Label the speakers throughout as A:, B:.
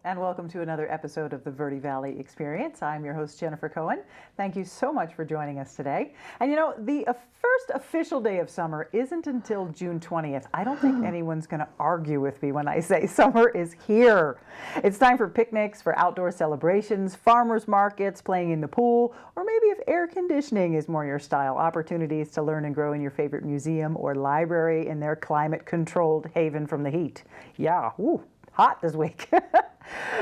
A: and welcome to another episode of the Verde Valley Experience. I'm your host, Jennifer Cohen. Thank you so much for joining us today. And you know, the first official day of summer isn't until June 20th. I don't think anyone's going to argue with me when I say summer is here. It's time for picnics, for outdoor celebrations, farmers markets, playing in the pool, or maybe if air conditioning is more your style, opportunities to learn and grow in your favorite museum or library in their climate-controlled haven from the heat. Yeah, ooh, hot this week.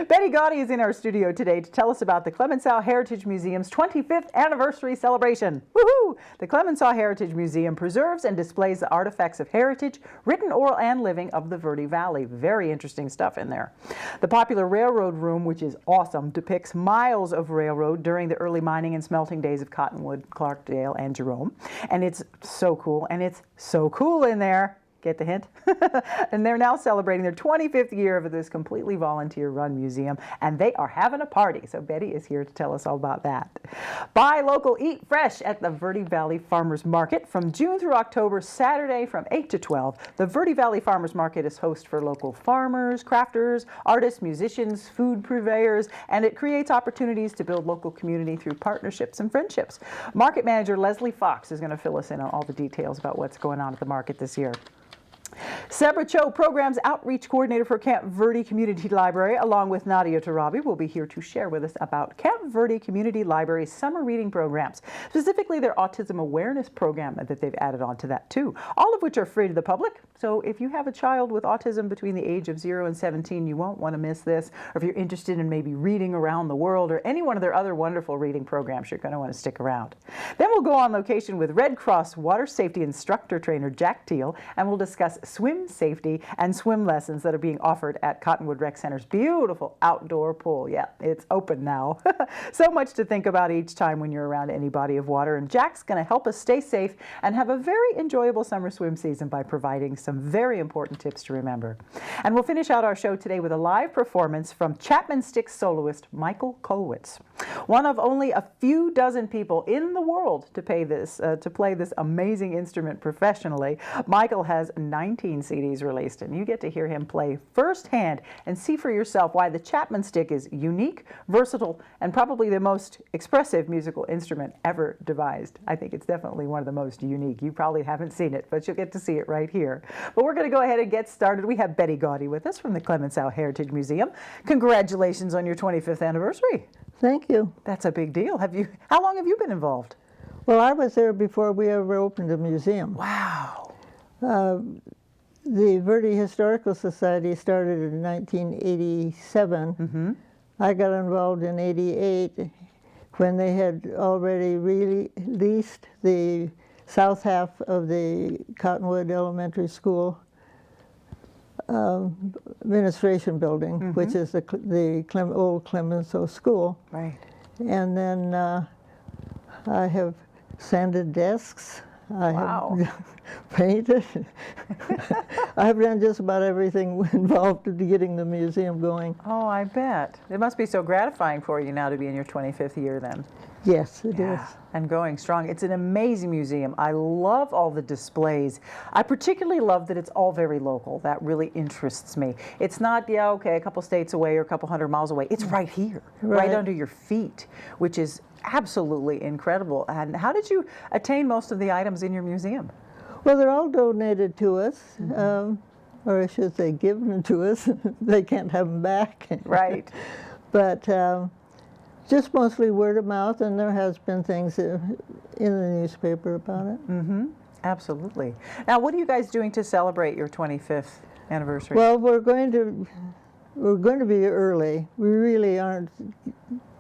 A: Betty Gaudy is in our studio today to tell us about the Clemenceau Heritage Museum's 25th anniversary celebration. Woohoo! The Clemenceau Heritage Museum preserves and displays the artifacts of heritage, written, oral, and living of the Verde Valley. Very interesting stuff in there. The popular railroad room, which is awesome, depicts miles of railroad during the early mining and smelting days of Cottonwood, Clarkdale, and Jerome. And it's so cool, and it's so cool in there. Get the hint? And they're now celebrating their 25th year of this completely volunteer-run museum, and they are having a party. So Betty is here to tell us all about that. Buy local, eat fresh at the Verde Valley Farmers Market from June through October, Saturday from 8 to 12. The Verde Valley Farmers Market is host for local farmers, crafters, artists, musicians, food purveyors, and it creates opportunities to build local community through partnerships and friendships. Market manager Leslie Fox is going to fill us in on all the details about what's going on at the market this year. Sabra Cho, Programs Outreach Coordinator for Camp Verde Community Library, along with Nadia Tarabi, will be here to share with us about Camp Verde Community Library's summer reading programs, specifically their autism awareness program that they've added on to that too, all of which are free to the public. So if you have a child with autism between the age of 0 and 17, you won't want to miss this. Or if you're interested in maybe reading around the world or any one of their other wonderful reading programs, you're going to want to stick around. Then we'll go on location with Red Cross Water Safety Instructor Trainer Jack Teel, and we'll discuss swim safety and swim lessons that are being offered at Cottonwood Rec Center's beautiful outdoor pool. Yeah, it's open now. So much to think about each time when you're around any body of water, and Jack's going to help us stay safe and have a very enjoyable summer swim season by providing some very important tips to remember. And we'll finish out our show today with a live performance from Chapman Stick soloist Michael Kollwitz, one of only a few dozen people in the world to play this amazing instrument professionally. Michael has 19 CDs released, and you get to hear him play firsthand and see for yourself why the Chapman Stick is unique, versatile, and probably the most expressive musical instrument ever devised. I think it's definitely one of the most unique. You probably haven't seen it, but you'll get to see it right here. But we're going to go ahead and get started. We have Betty Gaudy with us from the Clemenceau Heritage Museum. Congratulations on your 25th anniversary.
B: Thank you.
A: That's a big deal. How long have you been involved?
B: Well, I was there before we ever opened a museum.
A: Wow.
B: The Verde Historical Society started in 1987.
A: Mm-hmm.
B: I got involved in 88 when they had already released the south half of the Cottonwood Elementary School administration building,
A: mm-hmm.
B: which is the old Clemenceau School.
A: Right.
B: And then I have sanded desks. I
A: Wow.
B: have painted. I have done just about everything involved in getting the museum going.
A: Oh, I bet. It must be so gratifying for you now to be in your 25th year then.
B: Yes, it is.
A: And going strong. It's an amazing museum. I love all the displays. I particularly love that it's all very local. That really interests me. It's not, a couple states away or a couple 100 miles away. It's right here, right under your feet, which is absolutely incredible. And how did you attain most of the items in your museum?
B: Well, they're all donated to us,
A: mm-hmm.
B: or I should say given to us. They can't have them back.
A: Right.
B: But just mostly word of mouth, and there has been things in the newspaper about it.
A: Mm-hmm. Absolutely. Now, what are you guys doing to celebrate your 25th anniversary?
B: Well, we're going to be early. We really aren't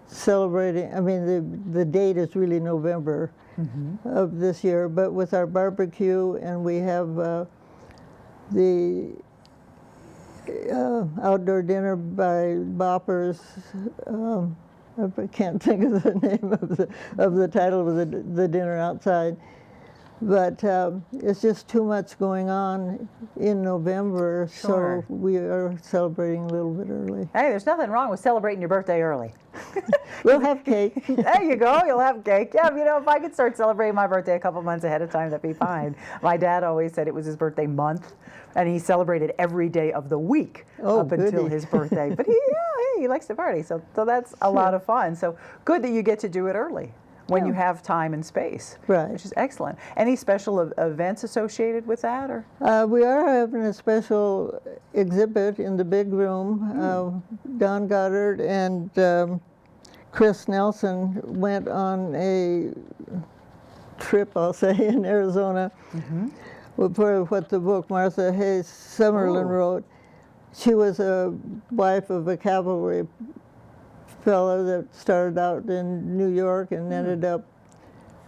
B: celebrating. I mean, the date is really November
A: mm-hmm.
B: of this year, but with our barbecue, and we have the outdoor dinner by Boppers. I can't think of the name of the title of the dinner outside. But it's just too much going on in November,
A: Sure.
B: so we are celebrating a little bit early.
A: Hey, there's nothing wrong with celebrating your birthday early.
B: We'll have cake.
A: There you go. You'll have cake. Yeah, if I could start celebrating my birthday a couple months ahead of time, that'd be fine. My dad always said it was his birthday month, and he celebrated every day of the week up until
B: goody.
A: his birthday. But he likes to party, so that's a lot of fun. So good that you get to do it early when you have time and space,
B: Right.
A: which is excellent. Any special events associated with that, or?
B: We are having a special exhibit in the big room. Don Goddard and Chris Nelson went on a trip, I'll say, in Arizona for what the book Martha Hayes Summerlin wrote. She was a wife of a cavalry fellow that started out in New York and ended up,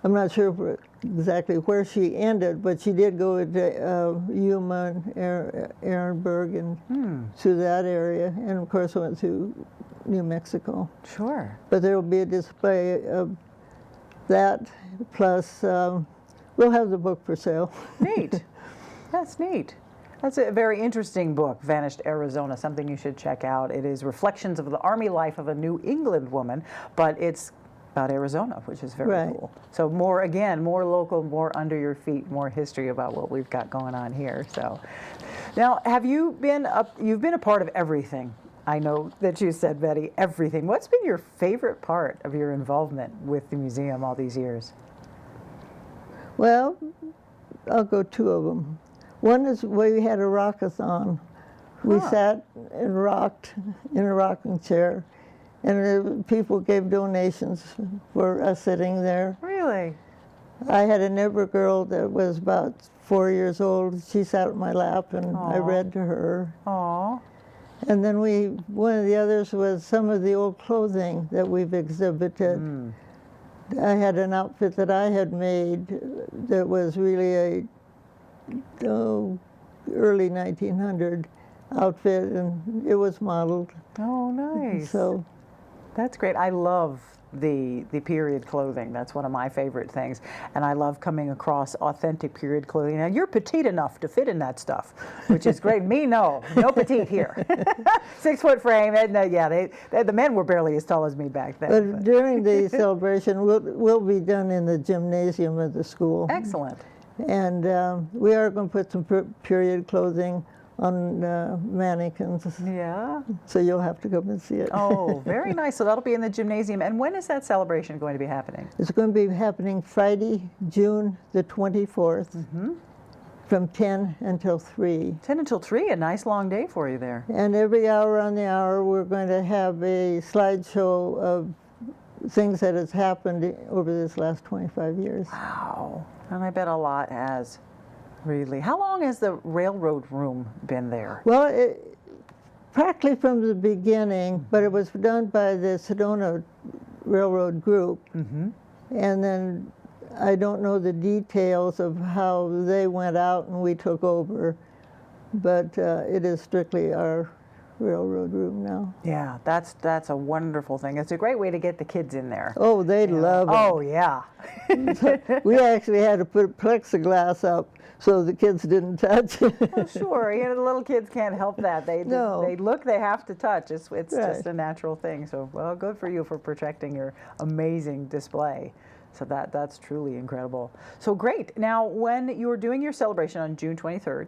B: I'm not sure exactly where she ended, but she did go to Yuma and Ehrenberg and through that area, and of course went through New Mexico.
A: Sure.
B: But there will be a display of that, plus we'll have the book for sale.
A: Neat. That's neat. That's a very interesting book, Vanished Arizona, something you should check out. It is reflections of the Army life of a New England woman, but it's about Arizona, which is very cool. So more local, more under your feet, more history about what we've got going on here. So now, you've been a part of everything. I know that you said, Betty, everything. What's been your favorite part of your involvement with the museum all these years?
B: Well, I'll go two of them. One is we had a rockathon. We sat and rocked in a rocking chair, and people gave donations for us sitting there.
A: Really?
B: I had a neighbor girl that was about 4 years old. She sat on my lap, and I read to her.
A: Aw.
B: And then one of the others was some of the old clothing that we've exhibited. I had an outfit that I had made that was really a early 1900 outfit, and it was modeled.
A: Oh, nice.
B: So
A: that's great. I love the period clothing. That's one of my favorite things. And I love coming across authentic period clothing. Now, you're petite enough to fit in that stuff, which is great. Me, no petite here. 6 foot frame. And, the men were barely as tall as me back then.
B: but during the celebration, we'll be done in the gymnasium of the school.
A: Excellent.
B: And we are going to put some period clothing on mannequins.
A: Yeah.
B: So you'll have to come and see it.
A: Oh, very nice. So that'll be in the gymnasium. And when is that celebration going to be happening?
B: It's going to be happening Friday, June the 24th, from 10 until 3.
A: 10 until 3, a nice long day for you there.
B: And every hour on the hour, we're going to have a slideshow of things that has happened over this last 25 years.
A: Wow. And I bet a lot has. Really. How long has the railroad room been there?
B: Well, practically from the beginning, but it was done by the Sedona Railroad Group. And then I don't know the details of how they went out and we took over, but it is strictly our railroad room now.
A: Yeah, that's a wonderful thing. It's a great way to get the kids in there.
B: Oh, they love it.
A: Oh, yeah.
B: We actually had to put plexiglass up so the kids didn't touch it.
A: Well, sure. The little kids can't help that. They look, they have to touch. It's just a natural thing. So, well, good for you for protecting your amazing display. So that's truly incredible. So great. Now, when you're doing your celebration on June 23rd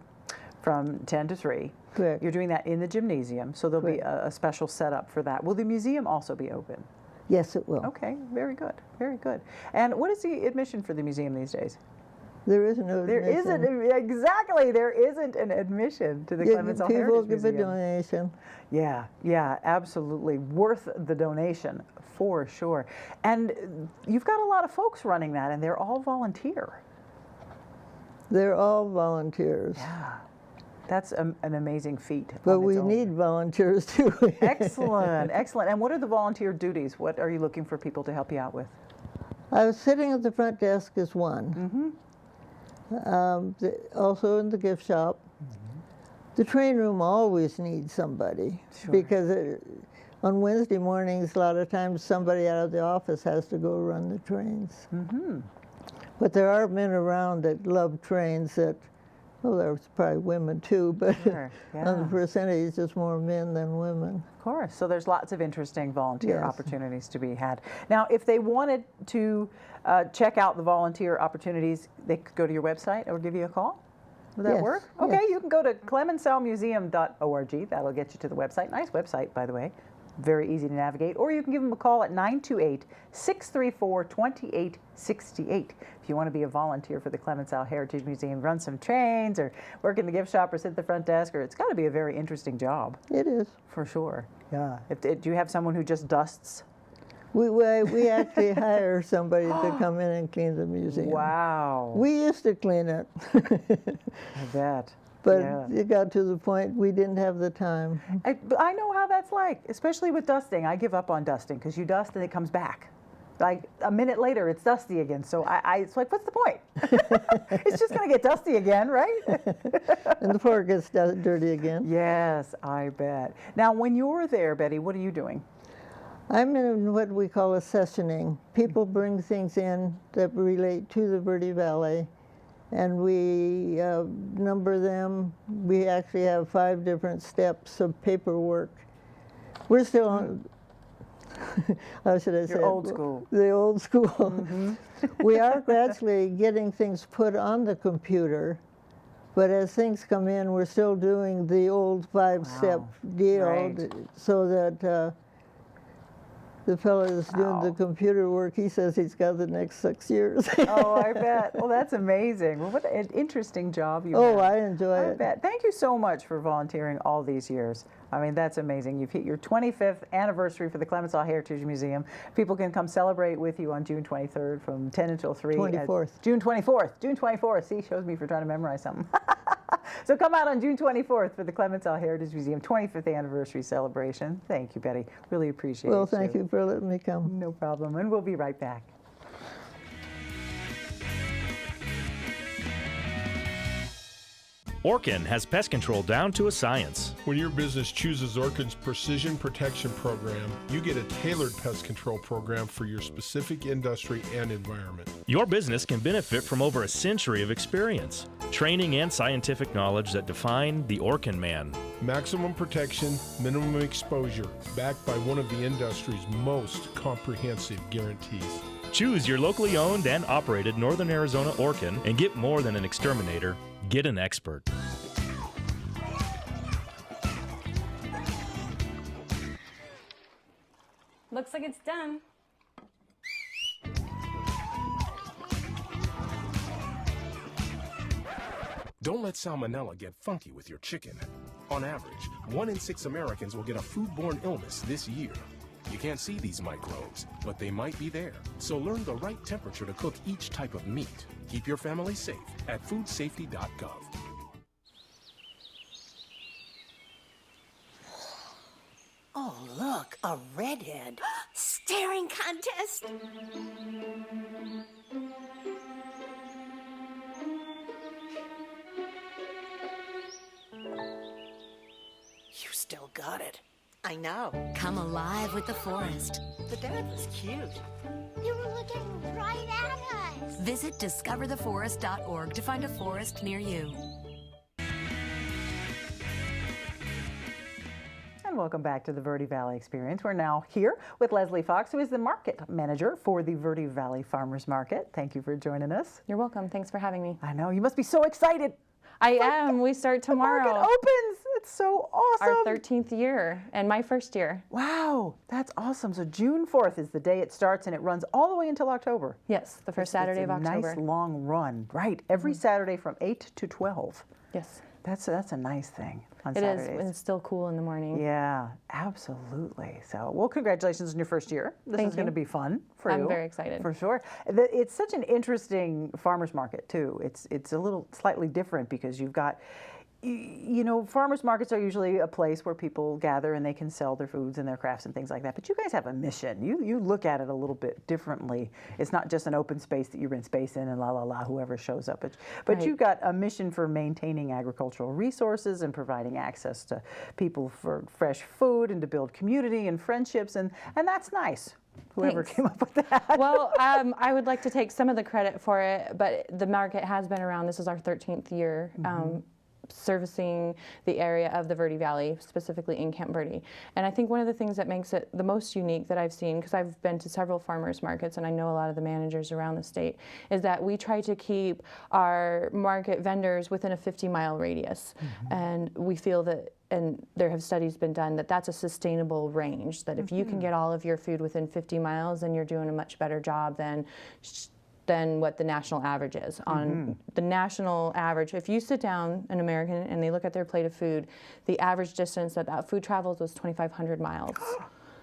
A: from 10 to 3,
B: Correct.
A: you're doing that in the gymnasium, so there'll be a special setup for that. Will the museum also be open?
B: Yes, it will.
A: Okay, very good, very good. And what is the admission for the museum these days?
B: There is no
A: There
B: admission.
A: isn't, exactly, there isn't an admission to the Clemenceau
B: People
A: Heritage
B: give a
A: Museum.
B: donation.
A: Yeah, absolutely. Worth the donation, for sure. And you've got a lot of folks running that, and they're all volunteer.
B: They're all volunteers.
A: Yeah, that's an amazing feat.
B: But
A: on its
B: we
A: own.
B: need volunteers too.
A: Excellent, excellent. And what are the volunteer duties? What are you looking for people to help you out with?
B: I was sitting at the front desk as one. Also in the gift shop. The train room always needs somebody because on Wednesday mornings, a lot of times somebody out of the office has to go run the trains. But there are men around that love trains that, well, there's probably women too, but
A: Sure,
B: on the
A: yeah.
B: percentage, it's more men than women.
A: Of course. So there's lots of interesting volunteer
B: Yes.
A: opportunities to be had. Now, if they wanted to check out the volunteer opportunities, they could go to your website or give you a call? Would that
B: Yes,
A: work? Okay,
B: yes.
A: you can go to clemenceaumuseum.org. That'll get you to the website. Nice website, by the way. Very easy to navigate. Or you can give them a call at 928-634-2868. If you want to be a volunteer for the Clemenceau Heritage Museum, run some trains or work in the gift shop or sit at the front desk, or it's got to be a very interesting job.
B: It is.
A: For sure. Yeah. Do you have someone who just dusts?
B: We actually hire somebody to come in and clean the museum.
A: Wow.
B: We used to clean it,
A: I bet.
B: but
A: Yeah.
B: it got to the point we didn't have the time.
A: I know how that's like, especially with dusting. I give up on dusting because you dust and it comes back. Like a minute later, it's dusty again. So it's like, what's the point? It's just going to get dusty again, right?
B: And the floor gets dirty again.
A: Yes, I bet. Now, when you're there, Betty, what are you doing?
B: I'm in what we call a sessioning. People bring things in that relate to the Verde Valley, and we number them. We actually have 5 different steps of paperwork. We're still on, how should I say?
A: You're old school.
B: The old school. We are gradually getting things put on the computer, but as things come in, we're still doing the old 5-step deal,
A: Right.
B: so that the fellow that's doing the computer work, he says he's got the next 6 years.
A: Oh, I bet. Well, that's amazing. Well, what an interesting job you have.
B: Oh, I enjoy
A: I
B: it.
A: bet. Thank you so much for volunteering all these years. I mean, that's amazing. You've hit your 25th anniversary for the Clemenceau Heritage Museum. People can come celebrate with you on June 23rd from 10 until 3.
B: 24th.
A: June 24th. June 24th. See, shows me for trying to memorize something. So come out on June 24th for the Clemenceau Heritage Museum 25th anniversary celebration. Thank you, Betty. Really appreciate it.
B: Well, thank you for letting me come.
A: No problem. And we'll be right back.
C: Orkin has pest control down to a science.
D: When your business chooses Orkin's Precision Protection Program, you get a tailored pest control program for your specific industry and environment.
C: Your business can benefit from over a century of experience, training, and scientific knowledge that define the Orkin man.
D: Maximum protection, minimum exposure, backed by one of the industry's most comprehensive guarantees.
C: Choose your locally owned and operated Northern Arizona Orkin and get more than an exterminator. Get an expert.
E: Looks like it's done.
F: Don't let salmonella get funky with your chicken. On average, 1 in 6 Americans will get a foodborne illness this year. You can't see these microbes, but they might be there. So learn the right temperature to cook each type of meat. Keep your family safe at foodsafety.gov.
G: Oh, look, a redhead.
E: Staring contest.
G: You still got it.
E: I know. Come alive with the forest.
G: The dad was cute.
H: They were looking right at us.
E: Visit discovertheforest.org to find a forest near you.
A: And welcome back to the Verde Valley Experience. We're now here with Leslie Fox, who is the market manager for the Verde Valley Farmers Market. Thank you for joining us.
I: You're welcome. Thanks for having me.
A: I know, you must be so excited.
I: I am. We start
A: The market
I: tomorrow.
A: opens. It's so awesome.
I: Our 13th year and my first year.
A: Wow, that's awesome. So June 4th is the day it starts, and it runs all the way until October.
I: Yes, the first Saturday of
A: It's a
I: October.
A: nice long run, right? Every Saturday from 8 to 12.
I: Yes,
A: That's a nice thing on
I: it is.
A: Saturdays.
I: And it's still cool in the morning.
A: Yeah, absolutely. So, well, congratulations on your first year. This
I: Thank
A: is going to
I: you.
A: be fun for you.
I: I'm very excited.
A: For sure. It's such an interesting farmers market too. It's a little slightly different because you've got, you know, farmers markets are usually a place where people gather and they can sell their foods and their crafts and things like that. But you guys have a mission. You look at it a little bit differently. It's not just an open space that you rent space in and whoever shows up. But
I: Right.
A: you've got a mission for maintaining agricultural resources and providing access to people for fresh food and to build community and friendships, and that's nice. Whoever
I: Thanks.
A: came up with that.
I: Well, I would like to take some of the credit for it, but the market has been around. This is our 13th year servicing the area of the Verde Valley, specifically in Camp Verde. And I think one of the things that makes it the most unique that I've seen, because I've been to several farmers markets and I know a lot of the managers around the state, is that we try to keep our market vendors within a 50-mile radius. And we feel that, and there have studies been done, that that's a sustainable range, that if you can get all of your food within 50 miles, then you're doing a much better job than what the national average is. On the national average, if you sit down an American and they look at their plate of food, the average distance that that food travels was 2,500 miles.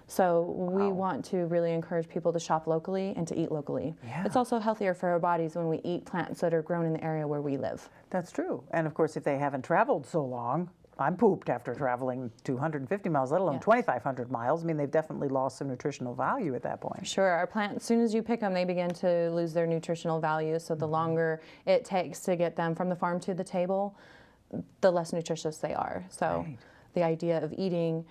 I: So we want to really encourage people to shop locally and to eat locally. It's also healthier for our bodies when we eat plants that are grown in the area where we live.
A: That's true. And of course, if they haven't traveled so long, I'm pooped after traveling 250 miles, let alone 2,500 miles. I mean, they've definitely lost some nutritional value at that point.
I: Sure, our plants, as soon as you pick them, they begin to lose their nutritional value. So the longer it takes to get them from the farm to the table, the less nutritious they are. So the idea of eating,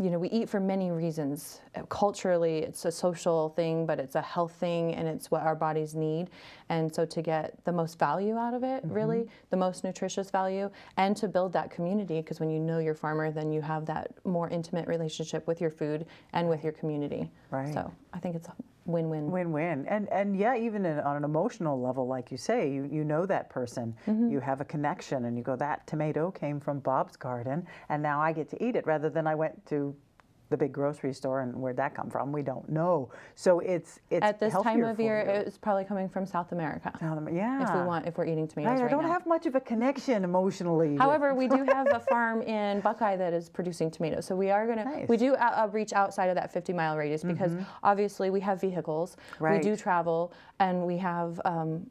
I: you know, we eat for many reasons. Culturally, it's a social thing, but it's a health thing, and it's what our bodies need. And so to get the most value out of it, really, the most nutritious value, and to build that community, because when you know your farmer, then you have that more intimate relationship with your food and with your community.
A: Right.
I: So I think it's a win-win.
A: Win-win. And yeah, even on an emotional level, like you say, you know that person, you have a connection, and you go, that tomato came from Bob's garden, and now I get to eat it, rather than I went to the big grocery store and where'd that come from? We don't know. So it's
I: at this time of year,
A: you.
I: it's probably coming from South America.
A: Yeah.
I: If we're eating tomatoes
A: I don't
I: now.
A: have much of a connection emotionally.
I: However, we do have a farm in Buckeye that is producing tomatoes. So we are going to, we do reach outside of that 50-mile radius, because obviously we have vehicles, we do travel, and we have,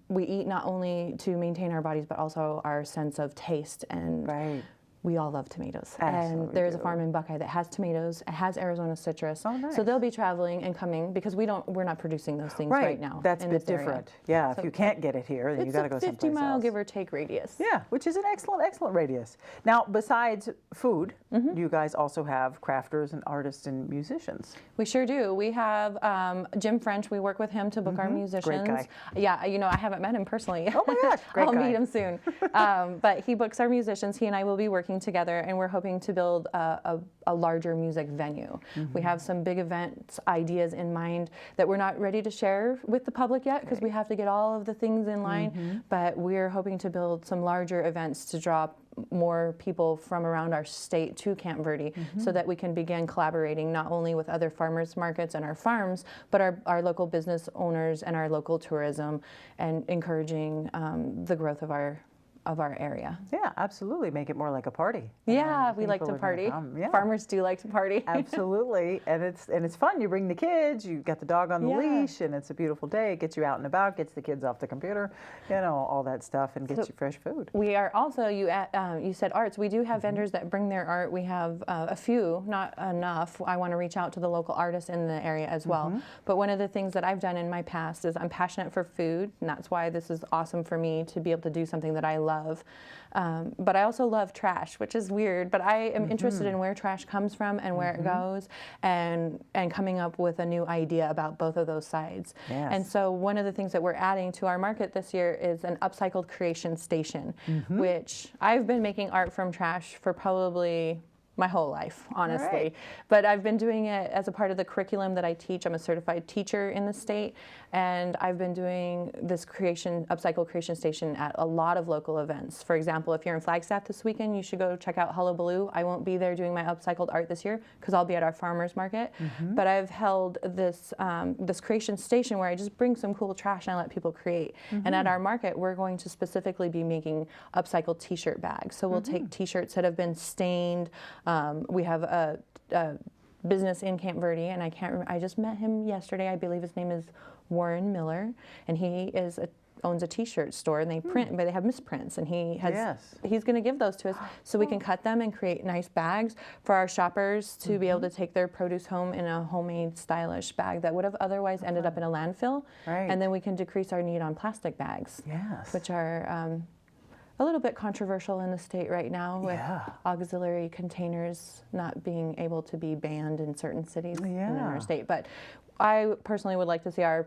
I: we eat not only to maintain our bodies, but also our sense of taste. And we all love tomatoes.
A: Absolutely
I: and there's a farm in Buckeye that has tomatoes, it has Arizona citrus.
A: Oh, nice.
I: So they'll be traveling and coming, because we're not producing those things right now.
A: That's a
I: in
A: bit
I: this area.
A: different. Yeah,
I: So
A: if you can't get it here, then you got to go someplace else.
I: It's a 50-mile give or take radius.
A: Yeah, which is an excellent radius. Now, besides food, you guys also have crafters and artists and musicians.
I: We sure do. We have Jim French. We work with him to book our musicians.
A: Great guy.
I: Yeah, you know, I haven't met him personally.
A: Oh my gosh, great
I: I'll
A: guy.
I: meet him soon. But he books our musicians. He and I will be working together, and we're hoping to build a larger music venue. We have some big event ideas in mind that we're not ready to share with the public yet, because we have to get all of the things in line. But we're hoping to build some larger events to draw more people from around our state to Camp Verde, so that we can begin collaborating not only with other farmers markets and our farms, but our local business owners and our local tourism, and encouraging the growth of our area.
A: Yeah, absolutely. Make it more like a party.
I: Yeah, we like to
A: People are
I: party.
A: gonna come. Yeah.
I: Farmers do like to party.
A: Absolutely, and it's fun. You bring the kids, you got the dog on the leash, and it's a beautiful day. It gets you out and about, gets the kids off the computer, you know, all that stuff, and gets you fresh food.
I: We are also, you said arts. We do have vendors that bring their art. We have a few, not enough. I want to reach out to the local artists in the area as well. But one of the things that I've done in my past is I'm passionate for food, and that's why this is awesome for me to be able to do something that I love. But I also love trash, which is weird, but I am interested in where trash comes from and where it goes, and coming up with a new idea about both of those sides. And so one of the things that we're adding to our market this year is an upcycled creation station, which I've been making art from trash for probably my whole life, honestly. But I've been doing it as a part of the curriculum that I teach. I'm a certified teacher in the state, and I've been doing this upcycle creation station at a lot of local events. For example, if you're in Flagstaff this weekend, you should go check out Hullabaloo. I won't be there doing my upcycled art this year, because I'll be at our farmers market. But I've held this this creation station where I just bring some cool trash and I let people create. And at our market, we're going to specifically be making upcycled t-shirt bags. So we'll take t-shirts that have been stained. We have a business in Camp Verde, and I just met him yesterday. I believe his name is Warren Miller, and he owns a t-shirt store, and they print, but they have misprints, and he's going to give those to us so we can cut them and create nice bags for our shoppers to be able to take their produce home in a homemade, stylish bag that would have otherwise ended up in a landfill. And then we can decrease our need on plastic bags, which are a little bit controversial in the state right now with
A: Yeah.
I: auxiliary containers not being able to be banned in certain cities in
A: Yeah.
I: our state. But I personally would like to see our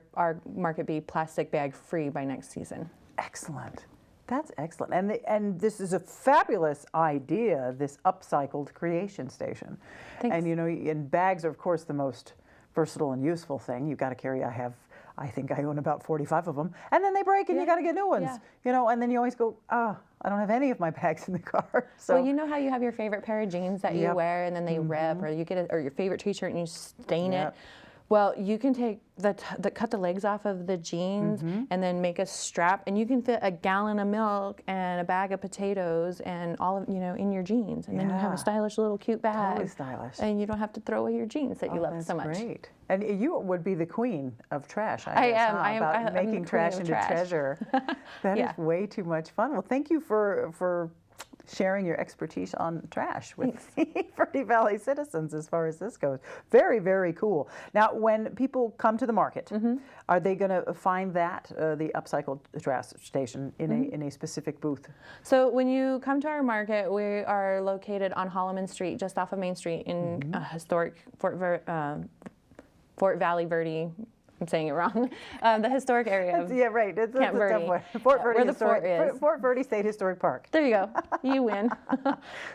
I: market be plastic bag free by next season.
A: Excellent. That's excellent. And this is a fabulous idea, this upcycled creation station.
I: Thanks.
A: And you know, and bags are of course the most versatile and useful thing. You've got to carry, I think I own about 45 of them. And then they break and you got to get new ones.
I: Yeah.
A: You know, and then you always go, oh, I don't have any of my bags in the car. So
I: Well, you know how you have your favorite pair of jeans that you
A: Yep.
I: wear and then they rip, or you get or your favorite T-shirt and you stain
A: Yep.
I: it. Well, you can take cut the legs off of the jeans and then make a strap, and you can fit a gallon of milk and a bag of potatoes and all of in your jeans, and then you have
A: Yeah.
I: a stylish little cute bag.
A: Totally stylish.
I: And you don't have to throw away your jeans that you love
A: that's
I: so much.
A: great. And you would be the queen of trash,
I: I
A: guess,
I: am.
A: huh?
I: I am.
A: About
I: I'm the
A: making
I: queen
A: trash
I: of
A: into
I: trash.
A: treasure. That is
I: Yeah.
A: way too much fun. Well, thank you for sharing your expertise on trash with the Verde Valley citizens as far as this goes. Very, very cool. Now, when people come to the market, are they going to find that, the upcycled trash station, in a specific booth?
I: So when you come to our market, we are located on Holloman Street, just off of Main Street in historic Fort Valley Verde. I'm saying it wrong. The historic area of
A: Yeah, right. It's
I: Camp
A: a tough
I: Verde.
A: one. Fort Verde
I: Where the
A: Historic,
I: fort is.
A: Fort Verde State Historic Park.
I: There you go. You win.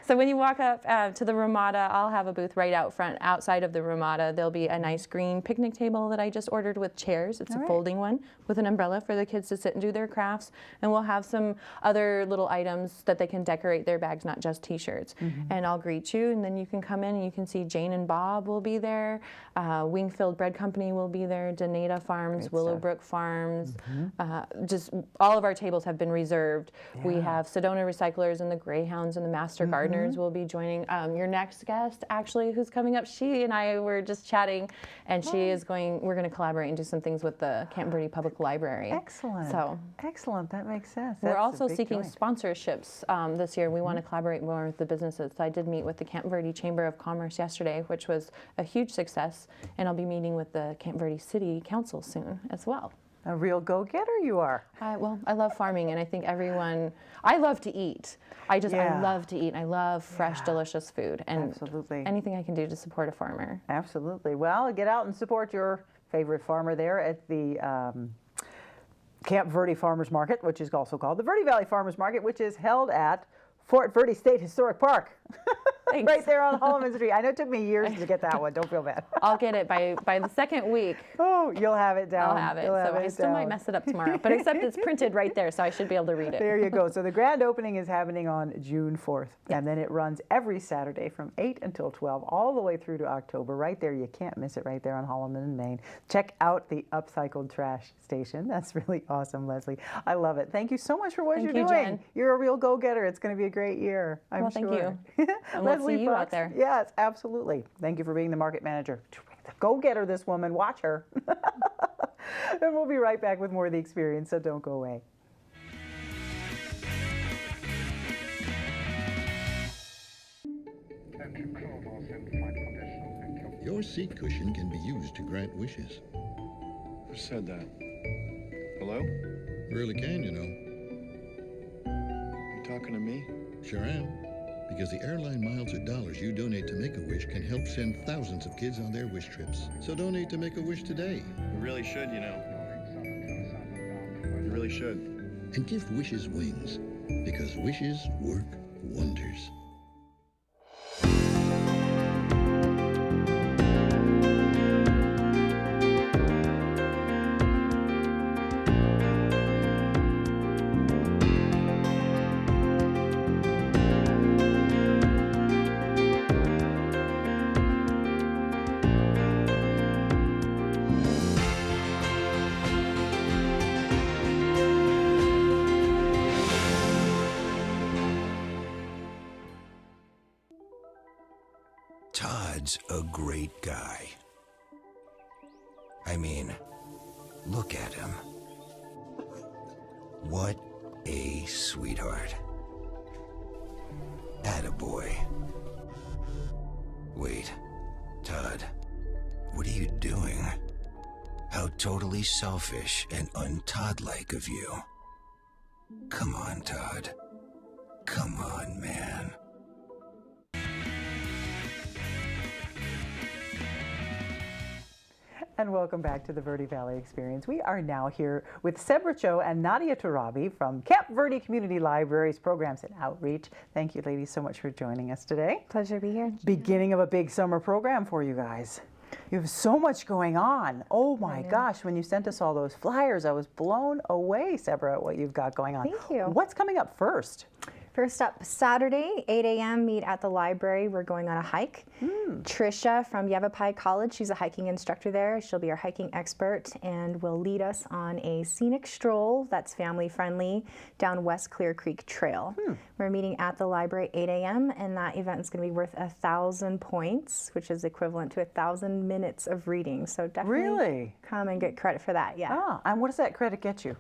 I: So when you walk up to the Ramada, I'll have a booth right out front. Outside of the Ramada, there'll be a nice green picnic table that I just ordered with chairs. It's a folding one with an umbrella for the kids to sit and do their crafts. And we'll have some other little items that they can decorate their bags, not just T-shirts. And I'll greet you, and then you can come in and you can see Jane and Bob will be there. Wingfield Bread Company will be there. Danita Farms, Willowbrook Farms. Just all of our tables have been reserved. We have Sedona Recyclers and the Greyhounds and the Master Gardeners will be joining. Your next guest, actually, who's coming up, she and I were just chatting, and we're going to collaborate and do some things with the Camp Verde Public Library.
A: Excellent.
I: So
A: excellent. That makes sense.
I: we're
A: That's a
I: also
A: big
I: seeking
A: joint.
I: sponsorships this year. We want to collaborate more with the businesses. So I did meet with the Camp Verde Chamber of Commerce yesterday, which was a huge success, and I'll be meeting with the Camp Verde City Council soon as well.
A: A real go-getter you are.
I: Well, I love farming, and I think I love to eat. I love to eat. I love fresh, delicious food, and
A: Absolutely.
I: anything I can do to support a farmer.
A: Absolutely. Well, get out and support your favorite farmer there at the Camp Verde Farmers Market, which is also called the Verde Valley Farmers Market, which is held at Fort Verde State Historic Park.
I: Thanks.
A: Right there on Holloman Street. I know it took me years to get that one. Don't feel bad.
I: I'll get it by the second week.
A: Oh, you'll have it down.
I: I'll have it.
A: You'll have
I: So I
A: it
I: still might
A: down.
I: mess it up tomorrow, but except it's printed right there, so I should be able to read it.
A: There you go. So the grand opening is happening on June 4th, and then it runs every Saturday from 8 until 12, all the way through to October. Right there, you can't miss it. Right there on Holloman in Maine. Check out the upcycled trash station. That's really awesome, Leslie. I love it. Thank you so much for what
I: Thank
A: you're
I: you,
A: doing.
I: Jen.
A: You're a real go-getter. It's going to be a great year. I'm
I: Well,
A: sure.
I: thank you. And we'll see you out
A: Fox.
I: there.
A: Yes, absolutely. Thank you for being the market manager. Go-getter, this woman. Watch her. And we'll be right back with more of the experience, so don't go away.
J: Your seat cushion can be used to grant wishes.
K: Who said that? Hello?
J: Really can, you know.
K: You talking to me?
J: Sure am. Because the airline miles or dollars you donate to Make-A-Wish can help send thousands of kids on their wish trips. So donate to Make-A-Wish today.
K: You really should, you know. You really should.
J: And give wishes wings. Because wishes work wonders.
L: Todd's a great guy. I mean, look at him. What a sweetheart. Attaboy. Wait, Todd, what are you doing? How totally selfish and un-Todd-like of you. Come on, Todd. come on, man.
A: And welcome back to the Verde Valley Experience. We are now here with Seb Richo and Nadia Tarabi from Camp Verde Community Libraries Programs and Outreach. Thank you, ladies, so much for joining us today.
I: Pleasure to be here.
A: Beginning of a big summer program for you guys. You have so much going on. Oh my gosh, when you sent us all those flyers, I was blown away, Sebra, at what you've got going on.
M: Thank you.
A: What's coming up first?
M: First up, Saturday, 8 a.m., meet at the library. We're going on a hike. Trisha from Yavapai College, she's a hiking instructor there. She'll be our hiking expert and will lead us on a scenic stroll that's family friendly down West Clear Creek Trail. We're meeting at the library 8 a.m. and that event is going to be worth 1,000 points, which is equivalent to 1,000 minutes of reading. So definitely come and get credit for that. Yeah.
A: Ah, and what does that credit get you?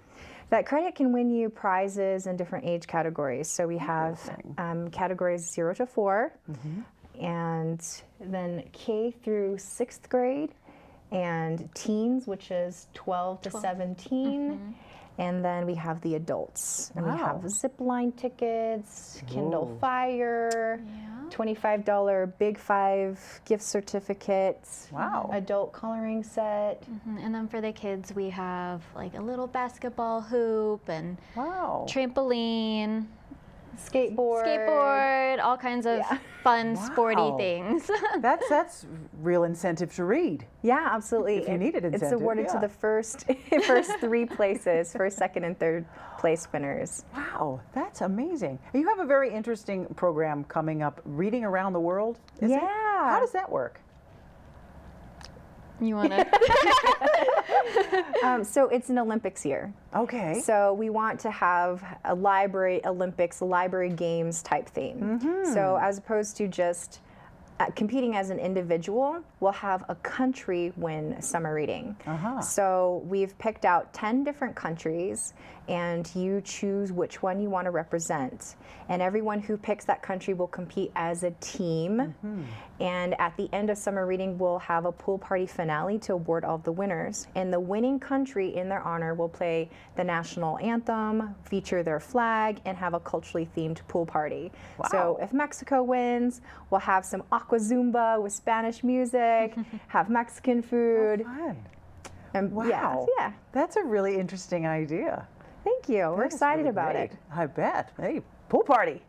M: That credit can win you prizes in different age categories. So we have categories 0 to 4, and then K through 6th grade, and teens, which is 12 to 17. And then we have the adults. And we have zip line tickets, Kindle Fire, $25 Big 5 gift certificates, adult coloring set.
N: And then for the kids, we have like a little basketball hoop and trampoline, skateboard, all kinds of fun, sporty things.
A: That's real incentive to read.
M: Yeah, absolutely.
A: If you needed incentive.
M: It's awarded to the first 3 places, first, second, and third place winners.
A: Wow, that's amazing. You have a very interesting program coming up, Reading Around the World, is it? How does that work?
N: You want to?
M: So it's an Olympics year.
A: Okay.
M: So we want to have a library Olympics, library games type theme. So as opposed to just competing as an individual, we'll have a country win summer reading. So we've picked out 10 different countries, and you choose which one you want to represent. And everyone who picks that country will compete as a team. And at the end of summer reading, we'll have a pool party finale to award all of the winners. And the winning country, in their honor, will play the national anthem, feature their flag, and have a culturally themed pool party. So if Mexico wins, we'll have some aqua zumba with Spanish music, have Mexican food. And yeah,
A: that's a really interesting idea.
M: Thank you. We're excited about it.
A: I bet. Hey, pool party.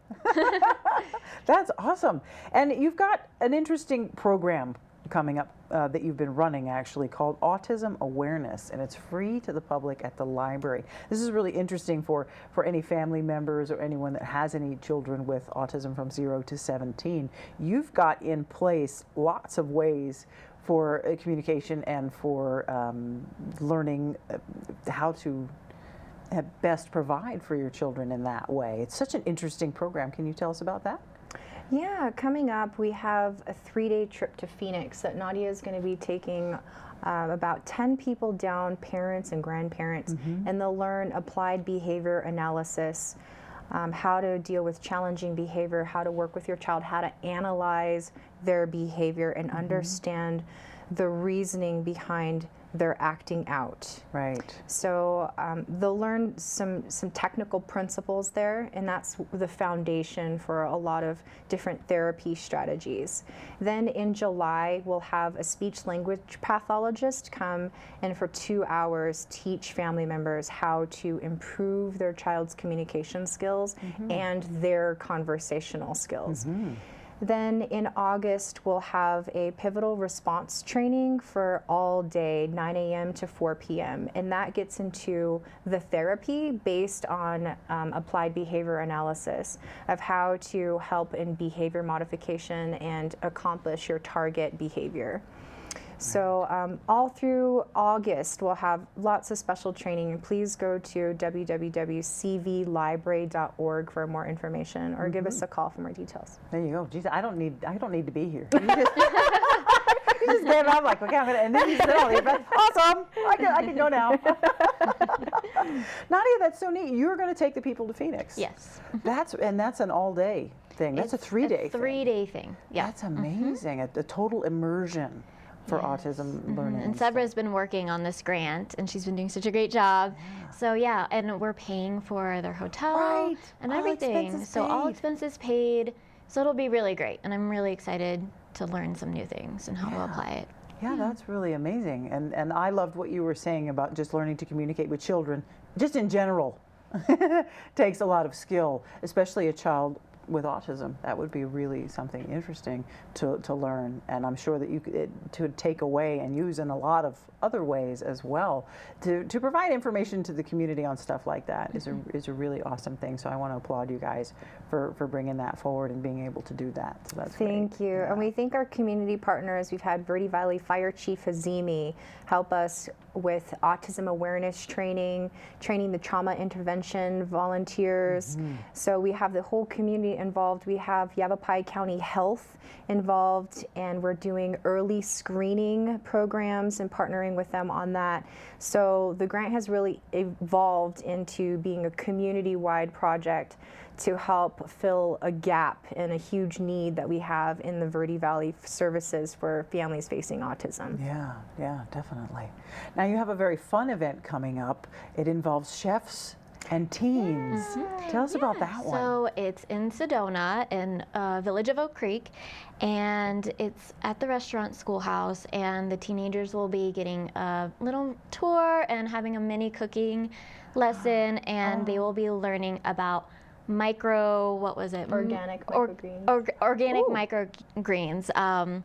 A: That's awesome. And you've got an interesting program coming up that you've been running, actually, called Autism Awareness, and it's free to the public at the library. This is really interesting for any family members or anyone that has any children with autism from 0 to 17. You've got in place lots of ways for communication and for learning how to best provide for your children in that way. It's such an interesting program. Can you tell us about that?
M: Yeah, coming up, we have a 3-day trip to Phoenix that Nadia is going to be taking about 10 people down, parents and grandparents, and they'll learn applied behavior analysis, how to deal with challenging behavior, how to work with your child, how to analyze their behavior and understand the reasoning behind their acting out.
A: Right.
M: So they'll learn some technical principles there, and that's the foundation for a lot of different therapy strategies. Then in July, we'll have a speech language pathologist come and for 2 hours teach family members how to improve their child's communication skills and their conversational skills. Then in August, we'll have a pivotal response training for all day, 9 a.m. to 4 p.m. And that gets into the therapy based on applied behavior analysis of how to help in behavior modification and accomplish your target behavior. So all through August, we'll have lots of special training. And please go to www.cvlibrary.org for more information, or give us a call for more details.
A: There you go. Geez, I don't need to be here. You just gave up like, okay, I'm gonna, and then you said, "Oh, awesome! I can go now." Nadia, that's so neat. You're going to take the people to Phoenix.
N: Yes.
A: That's an all-day thing. That's a 3-day.
N: It's a 3-day thing. Yeah.
A: That's amazing. A total immersion. for autism learning.
N: And Sebra's been working on this grant, and she's been doing such a great job. So yeah, and we're paying for their hotel and everything. So all expenses paid. So it'll be really great, and I'm really excited to learn some new things and how to apply it.
A: Yeah, that's really amazing. And I loved what you were saying about just learning to communicate with children, just in general. Takes a lot of skill, especially a child with autism. That would be really something interesting to learn, and I'm sure that you could to take away and use in a lot of other ways as well. To provide information to the community on stuff like that is a really awesome thing. So I want to applaud you guys for bringing that forward and being able to do that. So that's
M: Thank you.
A: Yeah.
M: And we thank our community partners. We've had Verde Valley Fire Chief Hazimi help us with autism awareness training, training the trauma intervention volunteers. So we have the whole community involved. We have Yavapai County Health involved, and we're doing early screening programs and partnering with them on that. So the grant has really evolved into being a community-wide project to help fill a gap and a huge need that we have in the Verde Valley services for families facing autism.
A: Yeah, definitely. Now you have a very fun event coming up. It involves chefs and teens. Tell us about that one.
N: So it's in Sedona, in Village of Oak Creek, and it's at the restaurant Schoolhouse, and the teenagers will be getting a little tour and having a mini cooking lesson, and they will be learning about
M: organic microgreens.
N: Organic microgreens.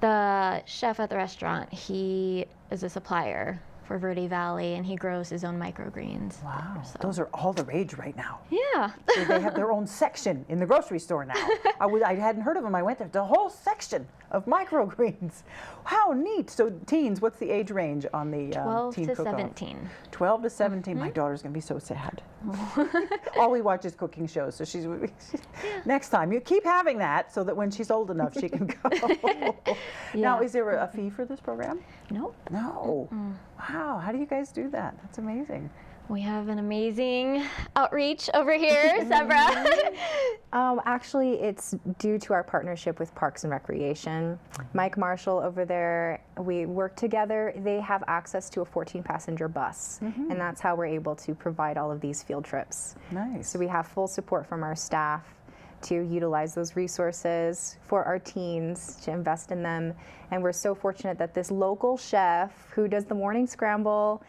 N: The chef at the restaurant, he is a supplier for Verde Valley, and he grows his own microgreens.
A: Wow, those are all the rage right now.
N: Yeah.
A: So they have their own section in the grocery store now. I hadn't heard of them. I went there. The whole section of microgreens. How neat. So teens, what's the age range on the
N: 12
A: teen
N: to
A: cook-off?
N: 17.
A: 12 to 17. My daughter's going to be so sad. All we watch is cooking shows. So she's next time. You keep having that so that when she's old enough, she can go. Now, is there a fee for this program?
N: Nope.
A: No. Wow. How do you guys do that? That's amazing.
N: We have an amazing outreach over here, Sebra.
M: Actually, it's due to our partnership with Parks and Recreation. Mike Marshall over there, we work together. They have access to a 14-passenger bus, and that's how we're able to provide all of these field trips.
A: Nice.
M: So we have full support from our staff to utilize those resources for our teens, to invest in them. And we're so fortunate that this local chef who does the morning scramble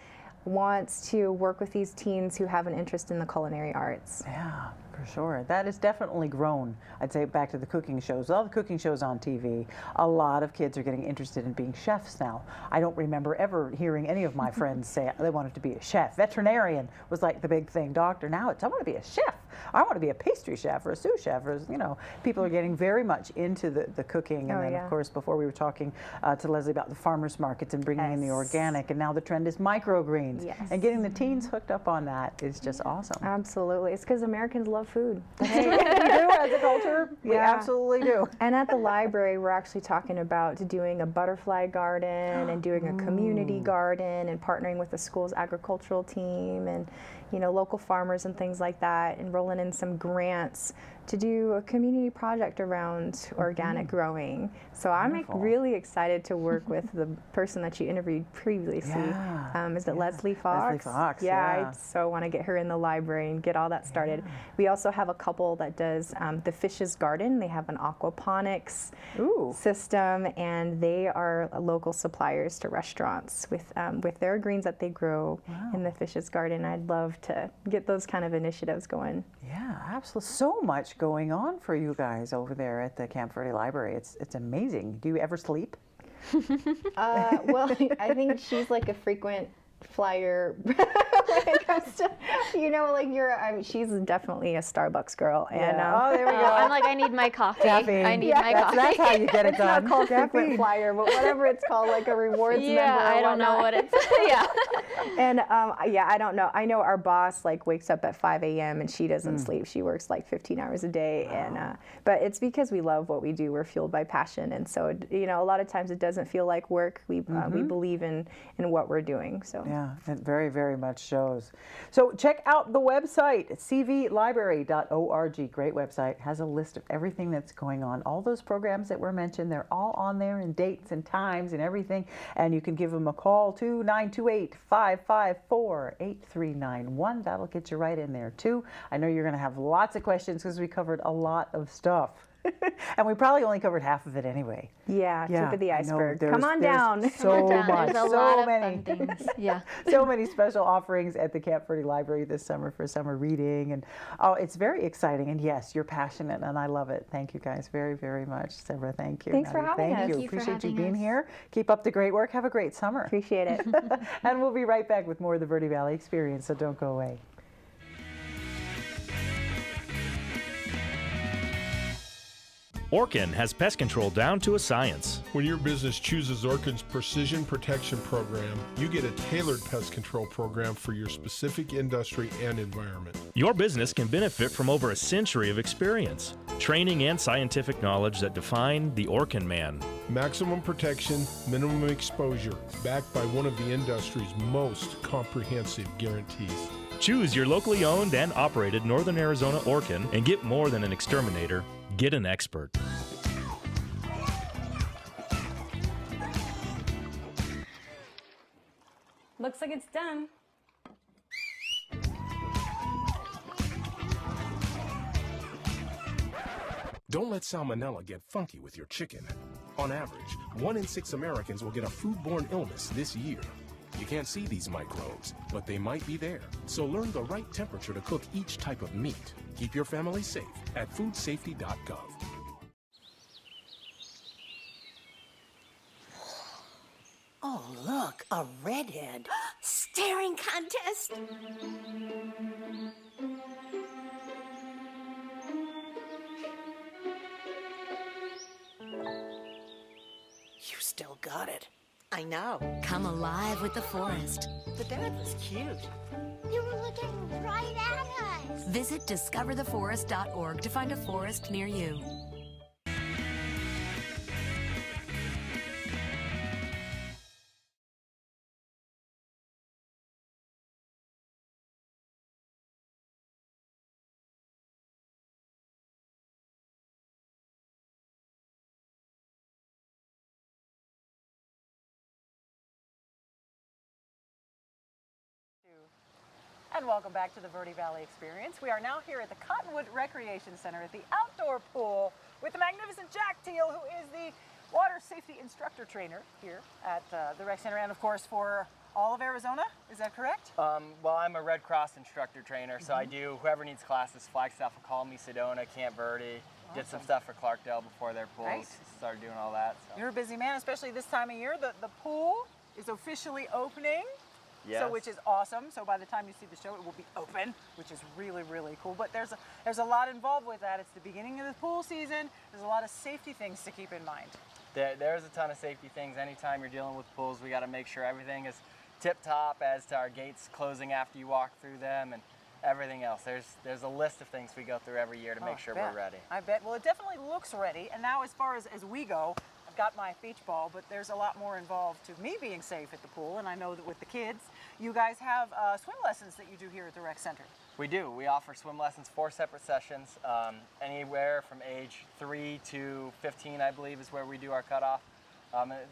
M: wants to work with these teens who have an interest in the culinary arts.
A: Yeah, for sure. That has definitely grown. I'd say back to the cooking shows. All the cooking shows on TV, a lot of kids are getting interested in being chefs now. I don't remember ever hearing any of my friends say they wanted to be a chef. Veterinarian was like the big thing. Doctor, now it's I want to be a chef. I want to be a pastry chef or a sous chef, or, you know, people are getting very much into the cooking. And then, of course, before we were talking to Leslie about the farmers markets and bringing in the organic, and now the trend is microgreens. And getting the teens hooked up on that is just awesome.
M: Absolutely. It's because Americans love food.
A: We do as a culture. We absolutely do.
M: And at the library, we're actually talking about doing a butterfly garden and doing a community garden and partnering with the school's agricultural team and, you know, local farmers and things like that, and rolling in some grants to do a community project around organic growing. So I'm really excited to work with the person that you interviewed previously. Is it Leslie Fox?
A: Leslie Fox,
M: I so want to get her in the library and get all that started. We also have a couple that does the Fish's Garden. They have an aquaponics system, and they are local suppliers to restaurants with their greens that they grow in the Fish's Garden. I'd love to get those kind of initiatives going.
A: Yeah, absolutely. So much going on for you guys over there at the Camp Verde Library. It's amazing. Do you ever sleep?
M: Well, I think she's like a frequent flyer when it comes to, you know, like she's definitely a Starbucks girl. And
A: oh, there we go.
N: I'm like, I need my coffee.
A: Caffeine.
N: I need my coffee.
A: That's how you get it done.
M: It's not called frequent flyer, but whatever it's called, like a rewards member.
N: I don't know what it's.
M: And I don't know. I know our boss like wakes up at 5 a.m. and she doesn't sleep. She works like 15 hours a day, and but it's because we love what we do. We're fueled by passion, and so you know, a lot of times it doesn't feel like work. We believe in what we're doing. So
A: yeah, it very, very much shows. So check out the website, cvlibrary.org. Great website. Has a list of everything that's going on. All those programs that were mentioned, they're all on there, and dates and times and everything. And you can give them a call to 928-554-8391. That'll get you right in there too. I know you're going to have lots of questions because we covered a lot of stuff. And we probably only covered half of it anyway.
M: Yeah, tip of the iceberg.
A: There's
M: Come on down.
A: So much,
N: There's a
A: so
N: lot of
A: many,
N: fun things. Yeah.
A: so many special offerings at the Camp Verde Library this summer for summer reading, and oh, it's very exciting. And yes, you're passionate, and I love it. Thank you guys very, very much, Deborah. Thank you.
M: Thanks for having us.
A: Thank you.
N: Thank you for
A: Appreciate you
N: having
A: being
N: us.
A: here. Keep up the great work. Have a great summer.
M: Appreciate it.
A: And we'll be right back with more of the Verde Valley Experience. So don't go away.
C: Orkin has pest control down to a science.
D: When your business chooses Orkin's Precision Protection Program, you get a tailored pest control program for your specific industry and environment.
C: Your business can benefit from over a century of experience, training, and scientific knowledge that define the Orkin man.
D: Maximum protection, minimum exposure, backed by one of the industry's most comprehensive guarantees.
C: Choose your locally owned and operated Northern Arizona Orkin and get more than an exterminator. Get an expert.
O: Looks like it's done.
F: Don't let salmonella get funky with your chicken. On average, 1 in 6 Americans will get a foodborne illness this year. You can't see these microbes, but they might be there. So learn the right temperature to cook each type of meat. Keep your family safe at foodsafety.gov.
G: Oh, look, a redhead.
E: Staring contest.
G: You still got it. I know.
E: Come alive with the forest.
G: The dad was cute.
H: They were looking right at us.
E: Visit discovertheforest.org to find a forest near you.
A: And welcome back to the Verde Valley Experience. We are now here at the Cottonwood Recreation Center at the outdoor pool with the magnificent Jack Teel, who is the water safety instructor trainer here at the rec center, and of course for all of Arizona. Is that correct?
P: Well, I'm a Red Cross instructor trainer, so I do whoever needs classes. Flagstaff will call me, Sedona, Camp Verde. Did some stuff for Clarkdale before their pools.
A: Right.
P: Started doing all that. So.
A: You're a busy man, especially this time of year. The pool is officially opening.
P: Yes.
A: So, which is awesome. So by the time you see the show, it will be open, which is really, really cool. But there's a lot involved with that. It's the beginning of the pool season. There's a lot of safety things to keep in mind.
P: There's a ton of safety things. Anytime you're dealing with pools, we got to make sure everything is tip-top as to our gates closing after you walk through them and everything else. There's a list of things we go through every year to make sure we're ready.
A: I bet. Well, it definitely looks ready. And now as far as we go, I've got my beach ball, but there's a lot more involved to me being safe at the pool. And I know that with the kids, you guys have swim lessons that you do here at the rec center.
P: We do. We offer swim lessons, 4 separate sessions, anywhere from age 3 to 15, I believe, is where we do our cutoff.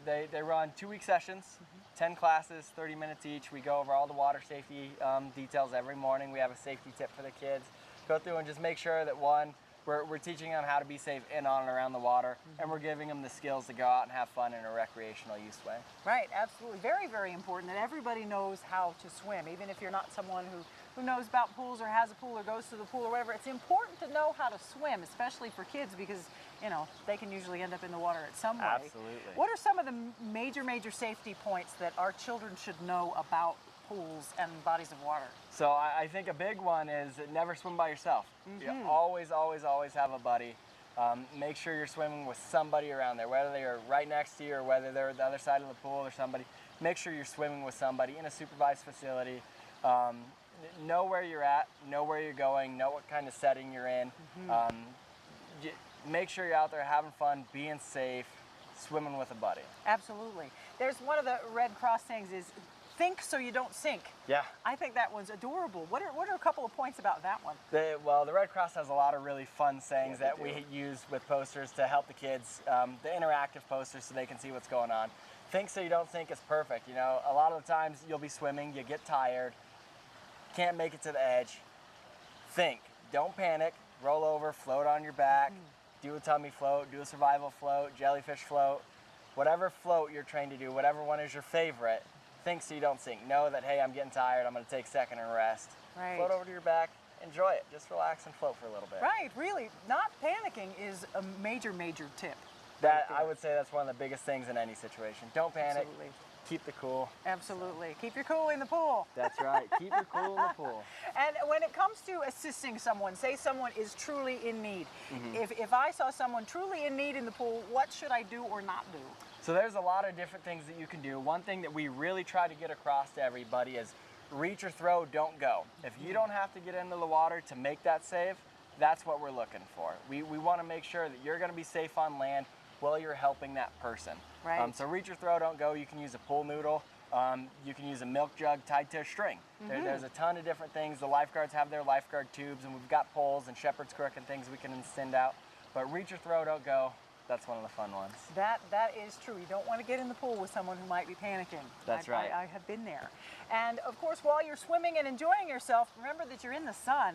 P: They run 2-week sessions, 10 classes, 30 minutes each. We go over all the water safety details every morning. We have a safety tip for the kids. Go through and just make sure that we're teaching them how to be safe in, on, and around the water, and we're giving them the skills to go out and have fun in a recreational use way.
A: Right, absolutely. Very, very important that everybody knows how to swim, even if you're not someone who knows about pools or has a pool or goes to the pool or whatever. It's important to know how to swim, especially for kids, because they can usually end up in the water at some way.
P: Absolutely.
A: What are some of the major safety points that our children should know about pools and bodies of water?
P: So I think a big one is never swim by yourself. You always have a buddy. Make sure you're swimming with somebody around there, whether they're right next to you or whether they're the other side of the pool or somebody. Make sure you're swimming with somebody in a supervised facility. Know where you're at, know where you're going, know what kind of setting you're in. Make sure you're out there having fun, being safe, swimming with a buddy.
A: Absolutely. There's one of the Red Cross things is think so you don't sink.
P: Yeah.
A: I think that one's adorable. What are a couple of points about that one?
P: Well, the Red Cross has a lot of really fun sayings that we use with posters to help the kids, the interactive posters so they can see what's going on. Think so you don't sink is perfect. You know, a lot of the times you'll be swimming, you get tired, can't make it to the edge. Think, don't panic, roll over, float on your back, do a tummy float, do a survival float, jellyfish float, whatever float you're trained to do, whatever one is your favorite, think so you don't sink. Know that, hey, I'm getting tired, I'm gonna take a second and rest.
A: Right.
P: Float over to your back, enjoy it. Just relax and float for a little bit.
A: Right, really, not panicking is a major, major tip.
P: That, I would say that's one of the biggest things in any situation. Don't panic.
A: Absolutely.
P: Keep the cool.
A: Absolutely. Keep your cool in the pool.
P: That's right. Keep your cool in the pool.
A: And when it comes to assisting someone, say someone is truly in need. If I saw someone truly in need in the pool, what should I do or not do?
P: So there's a lot of different things that you can do. One thing that we really try to get across to everybody is reach or throw, don't go. If you don't have to get into the water to make that save, that's what we're looking for. We want to make sure that you're going to be safe on land while you're helping that person.
A: Right.
P: So reach or throw, don't go. You can use a pool noodle. You can use a milk jug tied to a string. There's a ton of different things. The lifeguards have their lifeguard tubes, and we've got poles and shepherd's crook and things we can send out. But reach or throw, don't go. That's one of the fun ones.
A: That is true. You don't want to get in the pool with someone who might be panicking.
P: That's right.
A: I have been there. And of course, while you're swimming and enjoying yourself, remember that you're in the sun.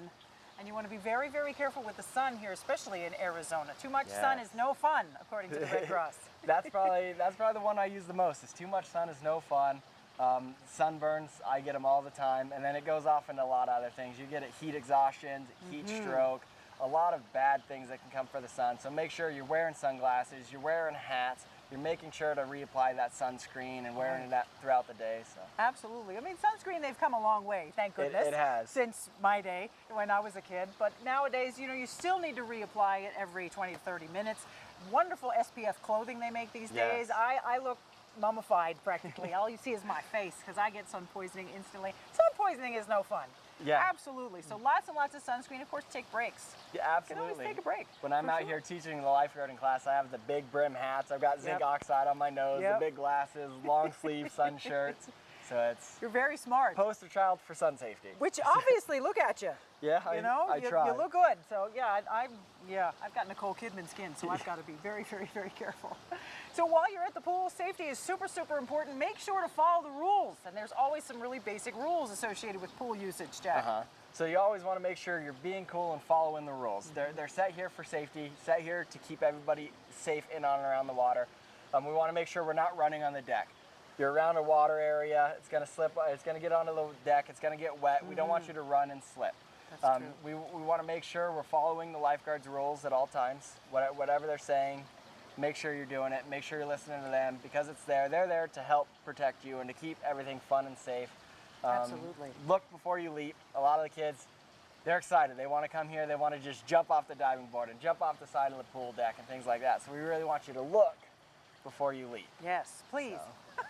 A: And you want to be very, very careful with the sun here, especially in Arizona. Too much sun is no fun, according to the Red Cross.
P: That's probably the one I use the most. Is too much sun is no fun. Sunburns, I get them all the time, and then it goes off into a lot of other things. You get heat exhaustion, heat stroke, a lot of bad things that can come for the sun. So make sure you're wearing sunglasses, you're wearing hats, you're making sure to reapply that sunscreen and wearing it throughout the day. So.
A: Absolutely. I mean, sunscreen, they've come a long way, thank goodness.
P: It has.
A: Since my day, when I was a kid. But nowadays, you know, you still need to reapply it every 20 to 30 minutes. Wonderful SPF clothing they make these days. I look mummified practically. All you see is my face because I get sun poisoning instantly. Sun poisoning is no fun.
P: Yeah.
A: Absolutely. So lots and lots of sunscreen. Of course, take breaks.
P: Yeah, absolutely.
A: You can always take a break.
P: When I'm out here teaching the lifeguarding class, I have the big brim hats. I've got zinc oxide on my nose, the big glasses, long sleeve sun shirts. So it's...
A: You're very smart.
P: Poster child for sun safety.
A: Which obviously, look at you.
P: Yeah,
A: you know,
P: I try.
A: You look good. So yeah, I've got Nicole Kidman skin, so I've got to be very, very, very careful. So while you're at the pool, safety is super, super important. Make sure to follow the rules. And there's always some really basic rules associated with pool usage, Jack.
P: So you always want to make sure you're being cool and following the rules. They're set here for safety, set here to keep everybody safe in on and around the water. We want to make sure we're not running on the deck. You're around a water area, it's going to slip, it's going to get onto the deck, it's going to get wet. We don't want you to run and slip.
A: That's true.
P: We want to make sure we're following the lifeguards' rules at all times. Whatever they're saying, make sure you're doing it. Make sure you're listening to them because it's there. They're there to help protect you and to keep everything fun and safe.
A: Absolutely.
P: Look before you leap. A lot of the kids, they're excited. They want to come here. They want to just jump off the diving board and jump off the side of the pool deck and things like that. So we really want you to look before you leap.
A: Yes, please. So.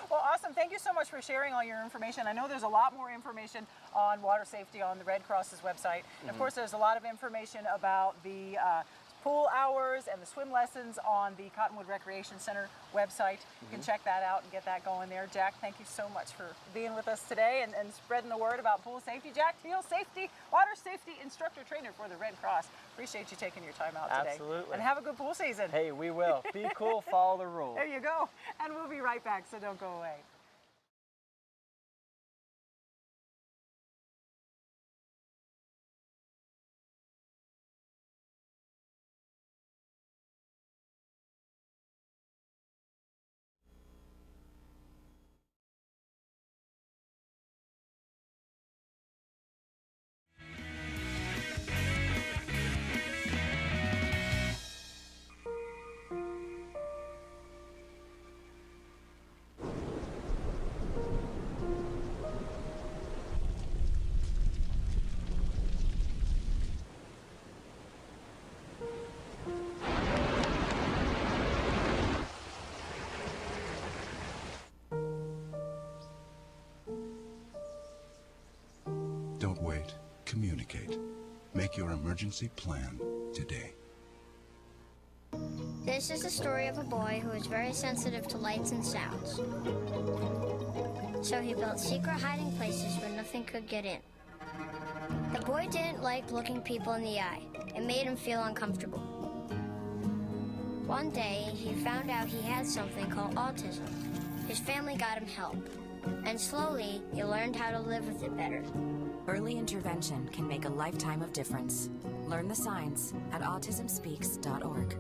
A: Well, awesome. Thank you so much for sharing all your information. I know there's a lot more information on water safety on the Red Cross's website. And of course, there's a lot of information about the pool hours and the swim lessons on the Cottonwood Recreation Center website. You can check that out and get that going there. Jack, thank you so much for being with us today and spreading the word about pool safety. Jack Teel, water safety instructor trainer for the Red Cross. Appreciate you taking your time out today.
P: Absolutely.
A: And have a good pool season.
P: Hey, we will. Be cool, follow the rules.
A: There you go. And we'll be right back, so don't go away.
L: Don't wait. Communicate. Make your emergency plan today.
H: This is the story of a boy who is very sensitive to lights and sounds. So he built secret hiding places where nothing could get in. The boy didn't like looking people in the eye. It made him feel uncomfortable. One day, he found out he had something called autism. His family got him help. And slowly, he learned how to live with it better.
E: Early intervention can make a lifetime of difference. Learn the signs at autismspeaks.org.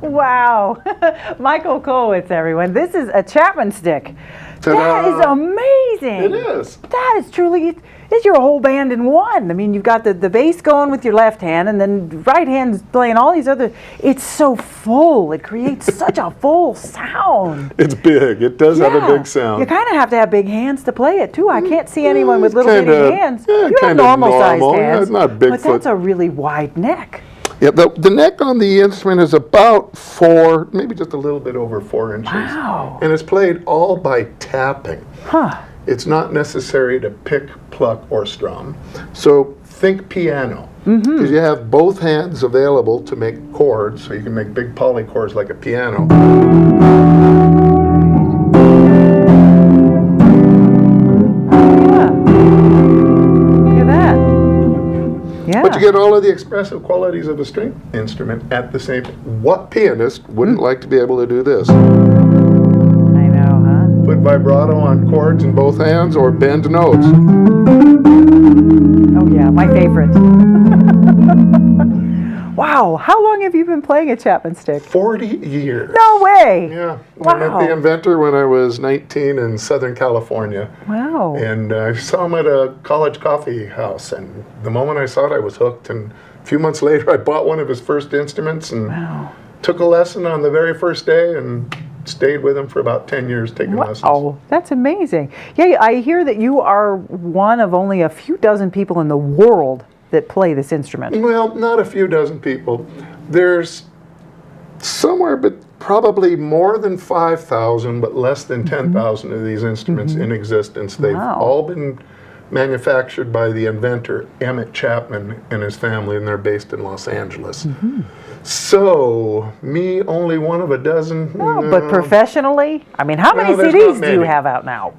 A: Wow. Michael Kollwitz, everyone. This is a Chapman Stick.
Q: Ta-da.
A: That is amazing.
Q: It is.
A: That is truly, it's your whole band in one. I mean, you've got the bass going with your left hand, and then right hand's playing all these other, it's so full. It creates such a full sound.
Q: It's big. It does have a big sound.
A: You kind of have to have big hands to play it, too. I can't see anyone with little
Q: kinda,
A: bitty hands.
Q: yeah,
A: You have
Q: kinda
A: normal-sized
Q: normal.
A: hands.
Q: Yeah, not
A: But
Q: Bigfoot.
A: that's a really wide neck.
Q: Yeah, the neck on the instrument is about 4, maybe just a little bit over 4 inches.
A: Wow.
Q: And it's played all by tapping.
A: Huh.
Q: It's not necessary to pick, pluck, or strum. So think piano. Because you have both hands available to make chords, so you can make big polychords like a piano.
A: Yeah.
Q: But you get all of the expressive qualities of a string instrument at the same. What pianist wouldn't like to be able to do this?
A: I know, huh?
Q: Put vibrato on chords in both hands or bend notes.
A: Oh yeah, my favorite. Wow, how long have you been playing a Chapman Stick?
Q: 40 years.
A: No way!
Q: Yeah,
A: Wow.
Q: I met the inventor when I was 19 in Southern California.
A: Wow.
Q: And I saw him at a college coffee house, and the moment I saw it, I was hooked. And a few months later, I bought one of his first instruments and took a lesson on the very first day, and stayed with him for about 10 years taking lessons.
A: Oh, that's amazing. Yeah, I hear that you are one of only a few dozen people in the world that play this instrument.
Q: Well, not a few dozen people. There's somewhere but probably more than 5,000, but less than 10,000 of these instruments in existence. They've all been manufactured by the inventor, Emmett Chapman, and his family, and they're based in Los Angeles. So, me, only one of a dozen.
A: No, but professionally, I mean, how many
Q: there's
A: CDs
Q: not
A: do you
Q: many.
A: have out now?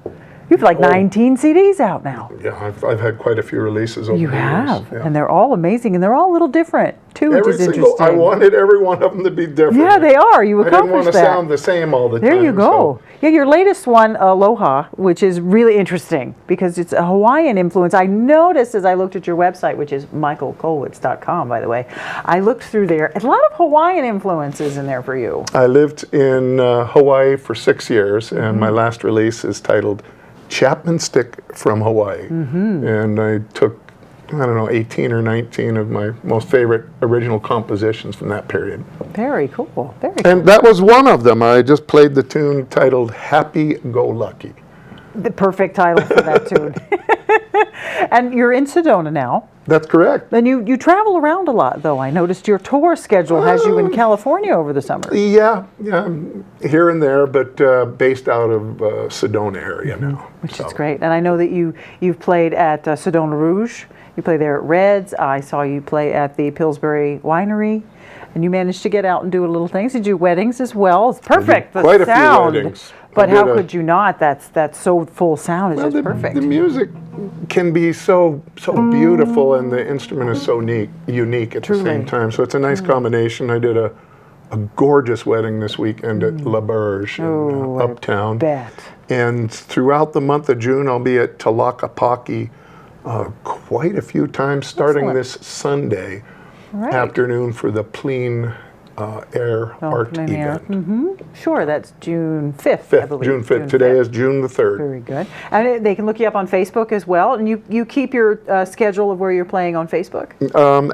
A: You have like 19 CDs out now.
Q: Yeah, I've had quite a few releases over
A: You
Q: the
A: have,
Q: years.
A: and they're all amazing, and they're all a little different too, which
Q: Every
A: is
Q: single,
A: interesting.
Q: I wanted every one of them to be different.
A: Yeah, they are. You
Q: I didn't want
A: accomplished
Q: to
A: that.
Q: sound the same all the time.
A: There you go. Yeah, your latest one, Aloha, which is really interesting because it's a Hawaiian influence. I noticed as I looked at your website, which is michaelkollwitz.com, by the way, I looked through there. A lot of Hawaiian influences in there for you.
Q: I lived in Hawaii for 6 years, and my last release is titled Chapman Stick from Hawaii. And I took, I don't know, 18 or 19 of my most favorite original compositions from that period.
A: Very cool. Very cool.
Q: And that was one of them. I just played the tune titled Happy Go Lucky.
A: The perfect title for that tune. And you're in Sedona now.
Q: That's correct.
A: And you travel around a lot, though. I noticed your tour schedule has you in California over the summer.
Q: Yeah, here and there, but based out of Sedona area now.
A: Which is great. And I know that you've played at Sedona Rouge. You play there at Reds. I saw you play at the Pillsbury Winery. And you managed to get out and do little things. Did you do weddings as well? It's perfect.
Q: Quite
A: The
Q: a
A: sound.
Q: few weddings.
A: But how could you not? That's so full sound. It's just perfect.
Q: The music can be so beautiful, and the instrument is so unique at the same time. So it's a nice combination. I did a gorgeous wedding this weekend at La Berge in Uptown.
A: Bet.
Q: And throughout the month of June, I'll be at Tlaquepaque quite a few times, starting this Sunday afternoon for the Plein Air Art event.
A: Sure, that's June 5th, I believe.
Q: June 5th. Today is June the 3rd.
A: Very good. And they can look you up on Facebook as well. And you keep your schedule of where you're playing on Facebook?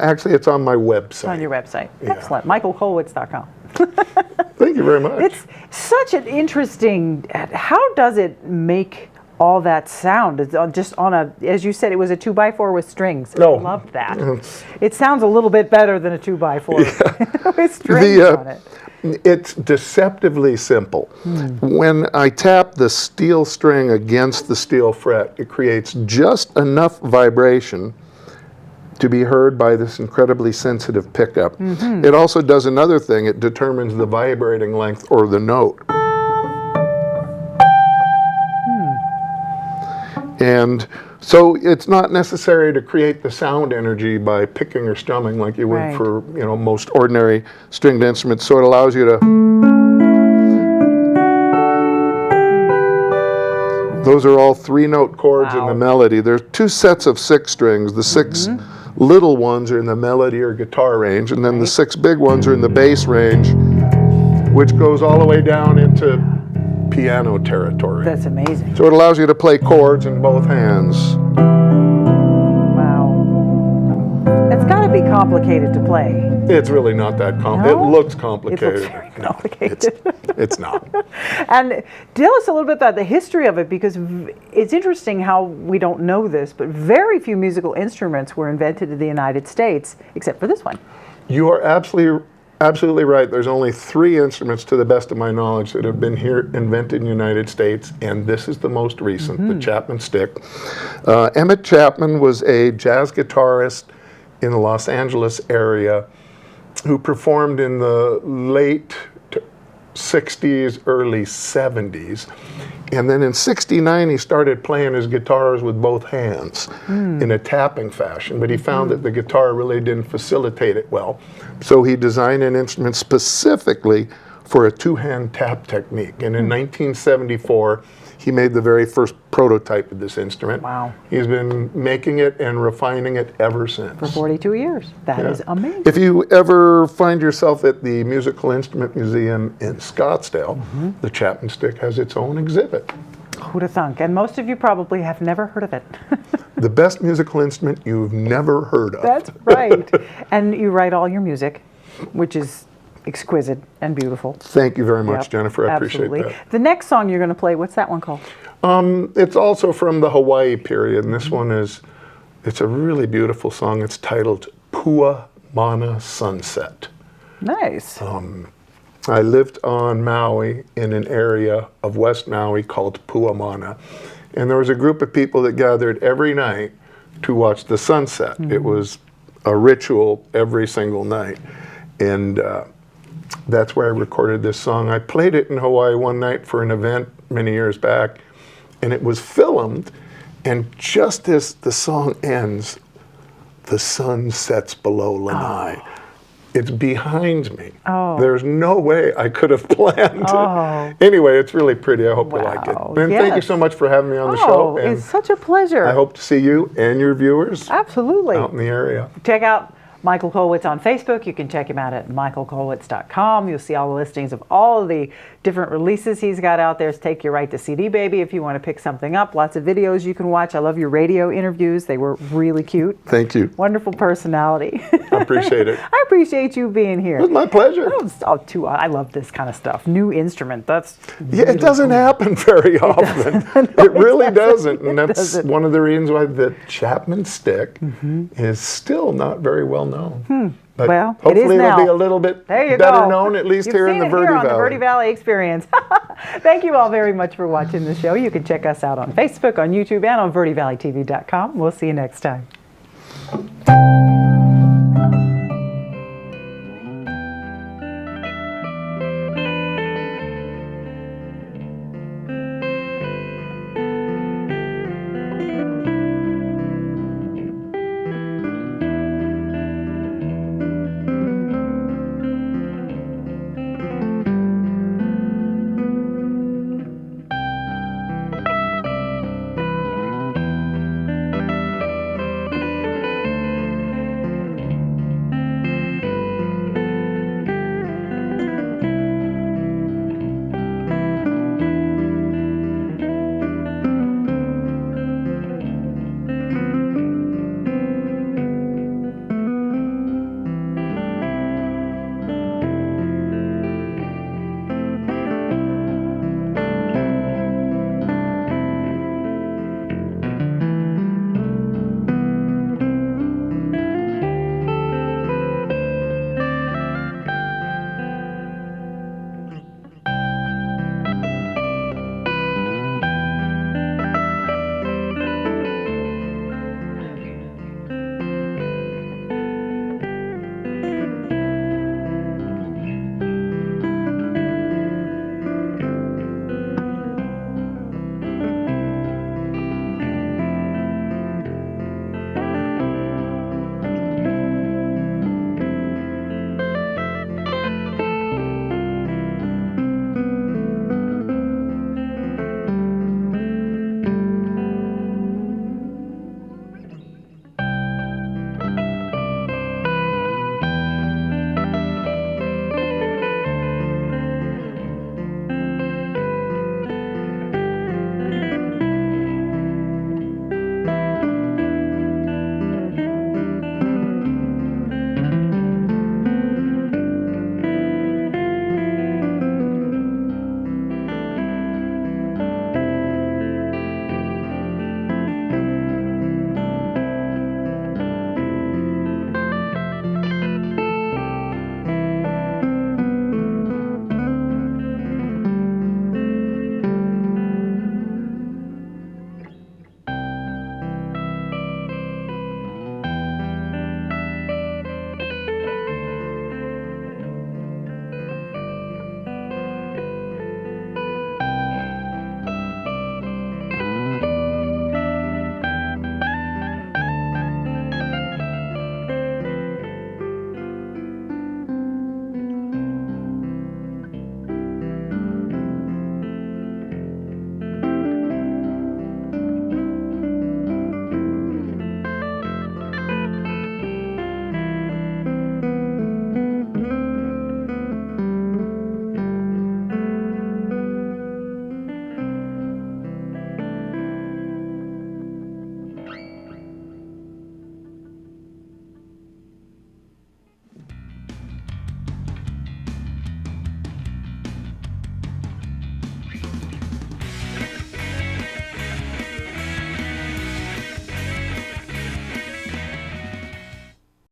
Q: Actually, it's on my website.
A: It's on your website. Excellent. MichaelKollwitz.com.
Q: Thank you very much.
A: It's such an interesting, how does it make all that sound? It's just on a, as you said, it was a 2x4 with strings. I loved that. It sounds a little bit better than a 2x4 with strings on it.
Q: It's deceptively simple. When I tap the steel string against the steel fret, it creates just enough vibration to be heard by this incredibly sensitive pickup. It also does another thing. It determines the vibrating length or the note. And so it's not necessary to create the sound energy by picking or strumming like you would for most ordinary stringed instruments. So it allows you to. Those are all 3-note chords in the melody. There's 2 sets of 6 strings. The 6 little ones are in the melody or guitar range, and then the 6 big ones are in the bass range, which goes all the way down into piano territory.
A: That's amazing.
Q: So it allows you to play chords in both hands.
A: Wow. It's got to be complicated to play.
Q: It's really not that complicated.
A: No?
Q: It looks complicated.
A: It looks very complicated.
Q: It's not.
A: And tell us a little bit about the history of it, because it's interesting how we don't know this, but very few musical instruments were invented in the United States, except for this one.
Q: You are absolutely right. There's only 3 instruments, to the best of my knowledge, that have been invented in the United States, and this is the most recent, the Chapman Stick. Emmett Chapman was a jazz guitarist in the Los Angeles area who performed in the late 60s, early 70s. And then in 69, he started playing his guitars with both hands in a tapping fashion, but he found that the guitar really didn't facilitate it well. So he designed an instrument specifically for a 2-hand tap technique. And in 1974, he made the very first prototype of this instrument.
A: Wow.
Q: He's been making it and refining it ever since.
A: For 42 years. That is amazing.
Q: If you ever find yourself at the Musical Instrument Museum in Scottsdale, the Chapman Stick has its own exhibit.
A: Who'd have thunk? And most of you probably have never heard of it.
Q: The best musical instrument you've never heard of.
A: That's right. And you write all your music, which is exquisite and beautiful.
Q: Thank you very much,
A: Yep,
Q: Jennifer. I
A: absolutely.
Q: appreciate that.
A: The nenext song you're going to play, what's that one called?
Q: It's also from the Hawaii period, and this one it's a really beautiful song. It's titled Pua Mana Sunset.
A: Nice.
Q: I lived on Maui in an area of West Maui called Pua Mana, and there was a group of people that gathered every night to watch the sunset. It was a ritual every single night, and that's where I recorded this song. I played it in Hawaii one night for an event many years back, and it was filmed, and just as the song ends, the sun sets below Lanai. It's behind me. There's no way I could have planned it. Anyway, it's really pretty. I hope you like it. And thank you so much for having me on the show. And
A: it's such a pleasure.
Q: I hope to see you and your viewers
A: Absolutely.
Q: out in the area.
A: Check out Michael Kollwitz on Facebook. You can check him out at michaelkollwitz.com. You'll see all the listings of all of the different releases he's got out there. Take Your Right to CD Baby if you want to pick something up. Lots of videos you can watch. I love your radio interviews. They were really cute.
Q: Thank you.
A: Wonderful personality.
Q: I appreciate it.
A: I apprite you being here.
Q: It was my pleasure.
A: I love this kind of stuff. New instrument. That's
Q: Yeah, it doesn't happen very often. It really doesn't. And that's one of the reasons why the Chapman Stick is still not very well known. But
A: well,
Q: hopefully
A: it is now.
Q: it'll be a little bit better known, at least here in the Verde
A: on
Q: Valley.
A: the Verde Valley Experience. Thank you all very much for watching the show. You can check us out on Facebook, on YouTube, and on VerdeValleyTV.com. We'll see you next time.